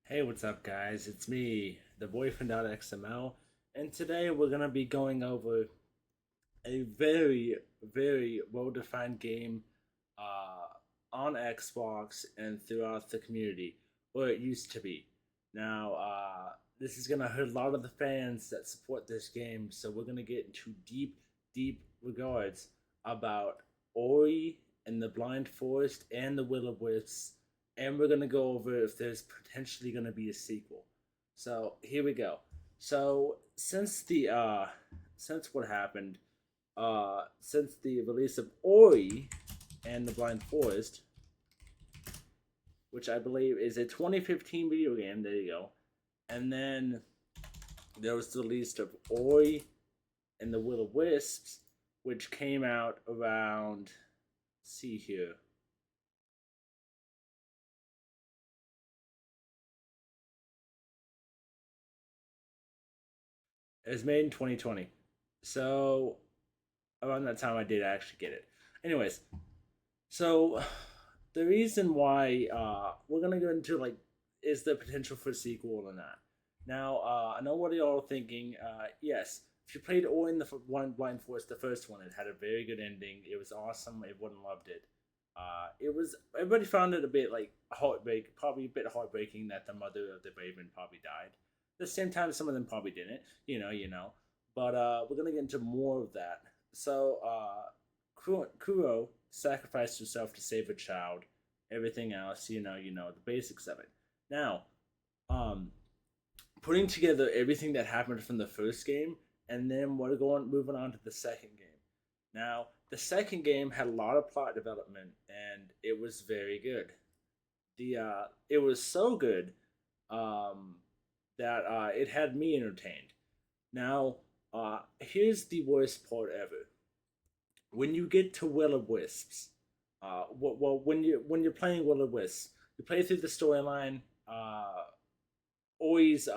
Hey, what's up, guys? It's me, the boyfriend.xml, and today we're gonna be going over a very well defined game uh, on Xbox and throughout the community, or it used to be. Now, this is gonna hurt a lot of the fans that support this game, so we're gonna get into deep regards about Ori and the Blind Forest and the Will of Wisps, and we're gonna go over if there's potentially gonna be a sequel. So here we go. So since what happened since the release of Ori and the Blind Forest, which I believe is a 2015 video game. There you go. And then there was the release of Ori and the Will of Wisps, which came out around. Let's see here. It was made in 2020. So around that time, I did actually get it. Anyways, so the reason why we're gonna go into like is the potential for a sequel or not. Now, I know what y'all are thinking. Yes, if you played Ori in the one Blind Forest, the first one, it had a very good ending. It was awesome. Everyone loved it. It was everybody found it a bit like heartbreak, probably a bit heartbreaking that the mother of the Raven probably died. At the same time, some of them probably didn't. You know. But we're gonna get into more of that. So, Kuro sacrificed herself to save a child. Everything else, the basics of it. Now, um, putting together everything that happened from the first game, and then we're moving on to the second game. Now, the second game had a lot of plot development, and it was very good. It was so good um, that it had me entertained. Now, here's the worst part ever. When you get to Will of Wisps, when you're playing Will of Wisps, you play through the storyline. Always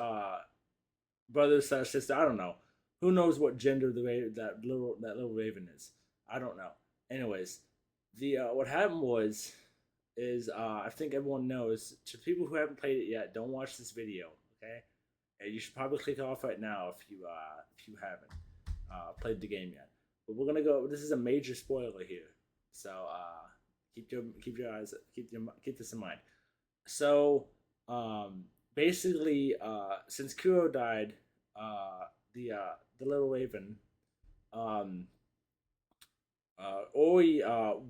brother slash sister. I don't know. Who knows what gender that little raven is? I don't know. Anyways, the what happened was is I think everyone knows. To people who haven't played it yet, don't watch this video. Okay, and you should probably click off right now if you haven't played the game yet. But we're gonna go. This is a major spoiler here, so keep your eyes keep this in mind. So basically, since Kuro died, uh, the little raven, um, Ori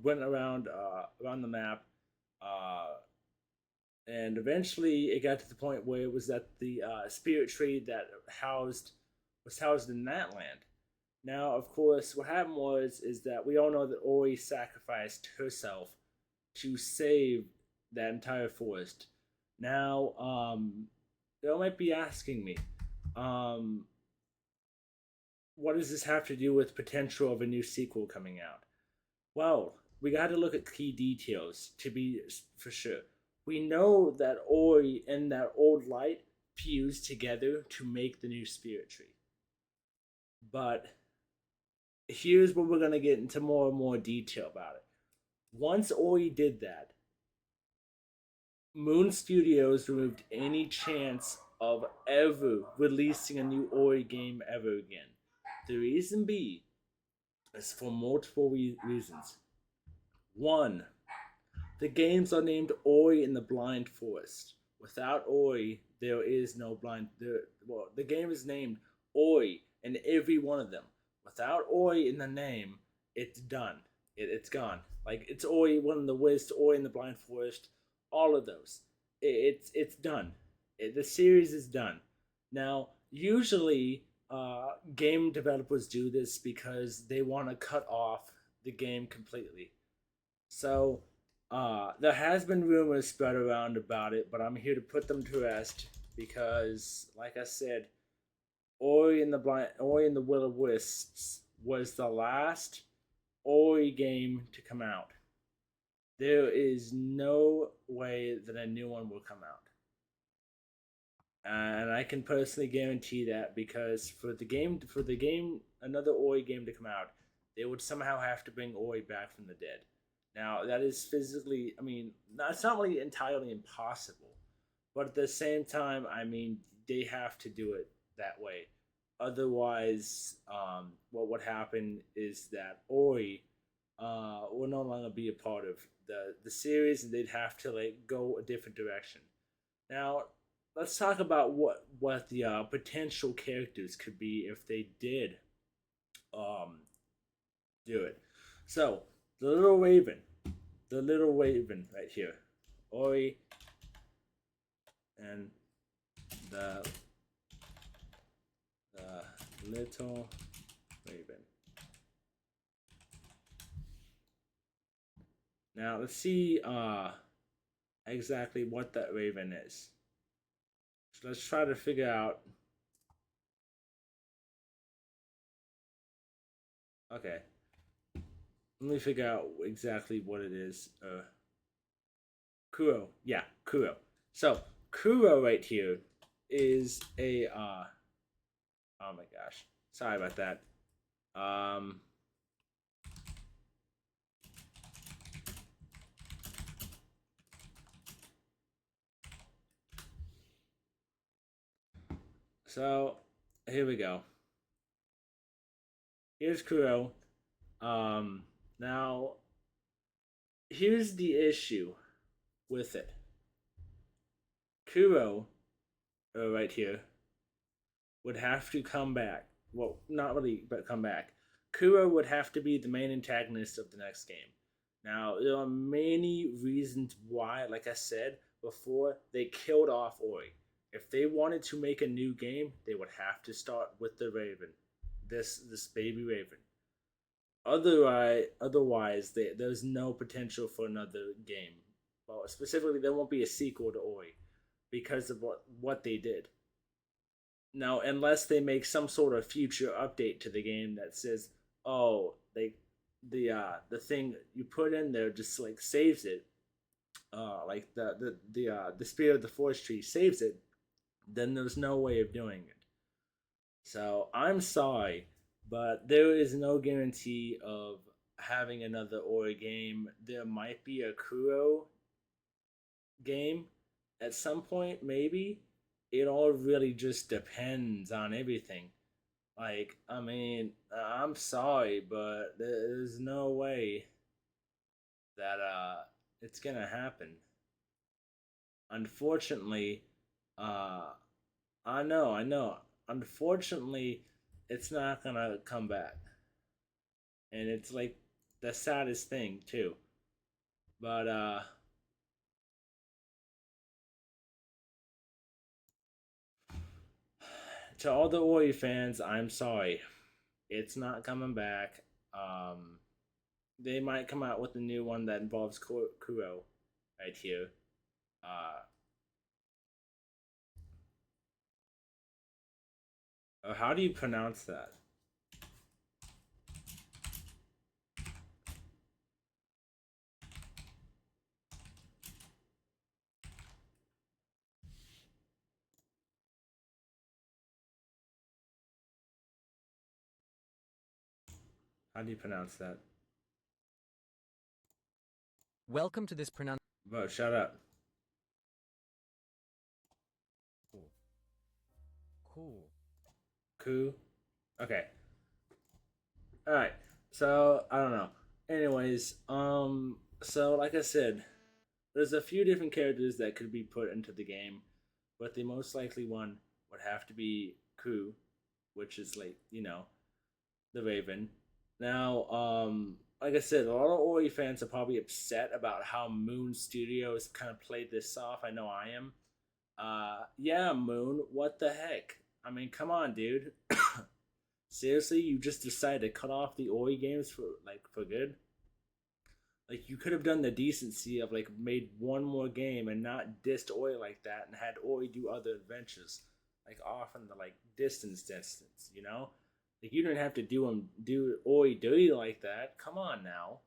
went around the map, uh, and eventually it got to the point where it was at the spirit tree that housed in that land. Now, of course, what happened was is that we all know that Ori sacrificed herself to save that entire forest. Now, they might be asking me, um, what does this have to do with potential of a new sequel coming out? Well, we got to look at key details to be for sure. We know that Ori and that old light fused together to make the new spirit tree. But here's where we're gonna get into more and more detail about it. Once Ori did that, Moon Studios removed any chance of ever releasing a new Ori game ever again. The reason B is for multiple reasons. One, the games are named Ori and the Blind Forest. Without Ori, there is no blind. The game is named Ori in every one of them. Without Ori in the name, it's done. It's gone. Like it's Ori, one of the Wisps, Ori in the Blind Forest, all of those. It's done. The series is done. Now, usually, game developers do this because they want to cut off the game completely. So there has been rumors spread around about it, but I'm here to put them to rest because, like I said, Ori and the Will of Wisps was the last Ori game to come out. There is no way that a new one will come out, and I can personally guarantee that because for the game another Ori game to come out, they would somehow have to bring Ori back from the dead. Now that is physically, I mean, that's not really entirely impossible, but at the same time, I mean, they have to do it that way. Otherwise, what would happen is that Ori will no longer be a part of the series, and they'd have to like go a different direction. Now, let's talk about what the potential characters could be if they did um, do it. So, the little raven right here, Ori, and the little raven. Now let's see exactly what that raven is. So let's try to figure out. Okay, let me figure out exactly what it is. Kuro, yeah, Kuro. So Kuro right here is a oh my gosh, sorry about that. Um, so here we go. Here's Kuro. Now here's the issue with it. Kuro, right here, would have to come back. Well, not really, but come back. Kuro would have to be the main antagonist of the next game. Now, there are many reasons why, like I said before, they killed off Ori. If they wanted to make a new game, they would have to start with the Raven, this baby Raven. Otherwise, there's no potential for another game. Well, specifically, there won't be a sequel to Ori because of what they did. Now, unless they make some sort of future update to the game that says, "Oh, they the thing you put in there just like saves it," like the spirit of the forest tree saves it, then there's no way of doing it. So I'm sorry, but there is no guarantee of having another Ori game. There might be a Kuro game at some point, maybe. It all really just depends on everything. Like, I mean, I'm sorry, but there's no way that it's gonna happen. Unfortunately, uh I know. Unfortunately, it's not gonna come back. And it's like the saddest thing too. But to all the Ori fans, I'm sorry. It's not coming back. Um they might come out with a new one that involves Kuro right here. Uh how do you pronounce that? How do you pronounce that? Welcome to this pronunciation. Bro, shut up. Cool. Cool. Ku. Okay. All right. So I don't know. Anyways, so like I said, there's a few different characters that could be put into the game, but the most likely one would have to be Ku, which is like the Raven. Now, like I said, a lot of Ori fans are probably upset about how Moon Studios kind of played this off. I know I am. Yeah, Moon, what the heck? I mean, come on, dude. Seriously, you just decided to cut off the Ori games for good? Like you could have done the decency of like made one more game and not dissed Ori like that and had Ori do other adventures, like off in the like distance, you know? Like you didn't have to do Ori dirty like that. Come on now.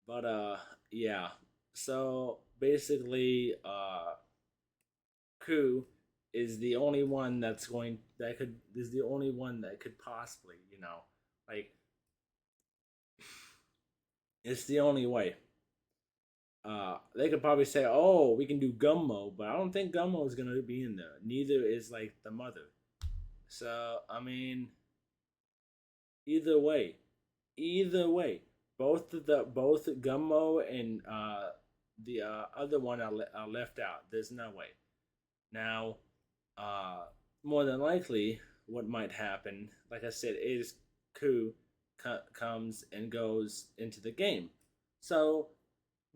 But yeah. So basically Ku is the only one that could possibly, like it's the only way. they could probably say, "Oh, we can do Gummo," but I don't think Gummo is gonna be in there. Neither is like the mother. So I mean, either way, either way, both Gummo and the other one are left out. There's no way. Now, uh, more than likely, what might happen, like I said, is Ku comes and goes into the game. So,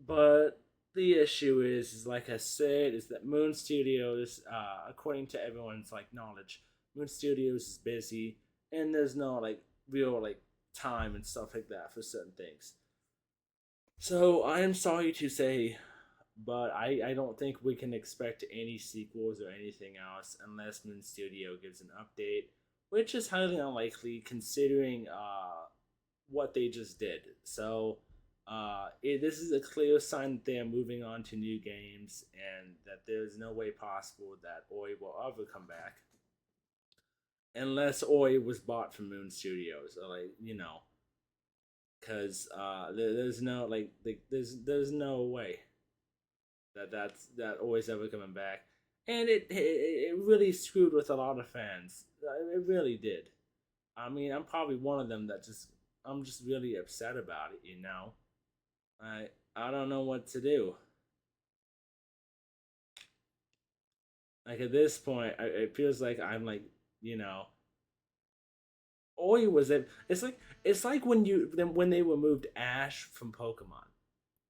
but the issue is like I said, is that Moon Studios, according to everyone's like knowledge, Moon Studios is busy, and there's no like real like time and stuff like that for certain things. So I am sorry to say, but I don't think we can expect any sequels or anything else unless Moon Studio gives an update, which is highly unlikely considering what they just did. So this is a clear sign that they are moving on to new games and that there's no way possible that Oi will ever come back unless Oi was bought from Moon Studios or like because there's no there's no way that always ever coming back, and it really screwed with a lot of fans. It really did. I mean, I'm probably one of them that I'm just really upset about it. I don't know what to do. Like at this point, it feels like I'm like you know. Oi was it? It's like when they removed Ash from Pokemon.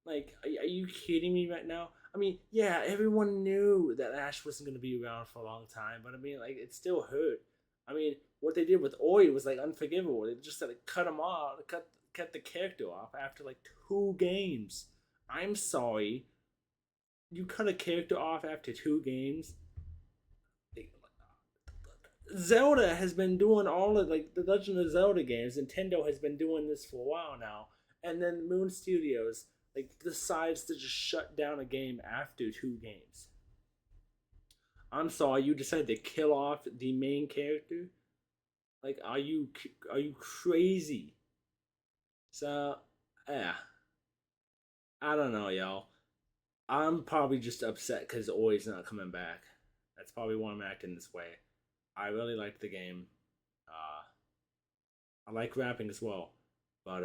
Like, are you kidding me right now? I mean, yeah, everyone knew that Ash wasn't going to be around for a long time, but I mean, like, it still hurt. I mean, what they did with Oi was like unforgivable. They just had to cut him off, cut the character off after like 2 games. I'm sorry, you cut a character off after 2 games. Zelda has been doing all of like the Legend of Zelda games. Nintendo has been doing this for a while now, and then Moon Studios like decides to just shut down a game after 2 games. I'm sorry, you decided to kill off the main character. Like, are you crazy? So, yeah, I don't know, y'all. I'm probably just upset because Oi's not coming back. That's probably why I'm acting this way. I really like the game. Uh, I like rapping as well, but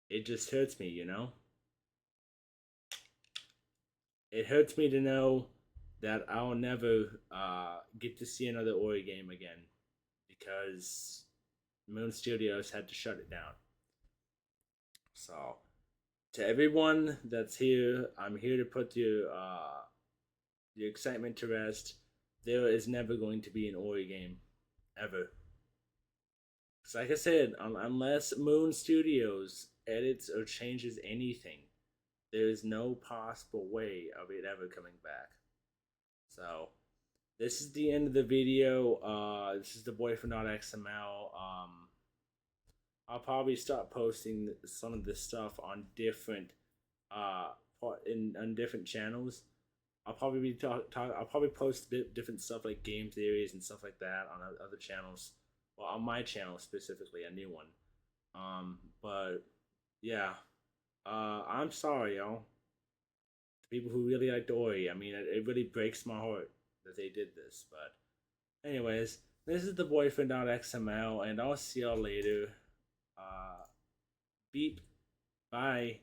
it just hurts me. It hurts me to know that I'll never get to see another Ori game again because Moon Studios had to shut it down. So, to everyone that's here, I'm here to put your excitement to rest. There is never going to be an Ori game, ever. So like I said, unless Moon Studios edits or changes anything, there is no possible way of it ever coming back. So this is the end of the video. This is the boyfriend.xml. I'll probably start posting some of this stuff on different uh in on different channels. I'll probably be I'll probably post different stuff like game theories and stuff like that on other channels. Well, on my channel specifically, a new one. But yeah, I'm sorry, y'all. People who really like Dory. I mean, it really breaks my heart that they did this. But anyways, this is the boyfriend.xml, and I'll see y'all later. Beep. Bye.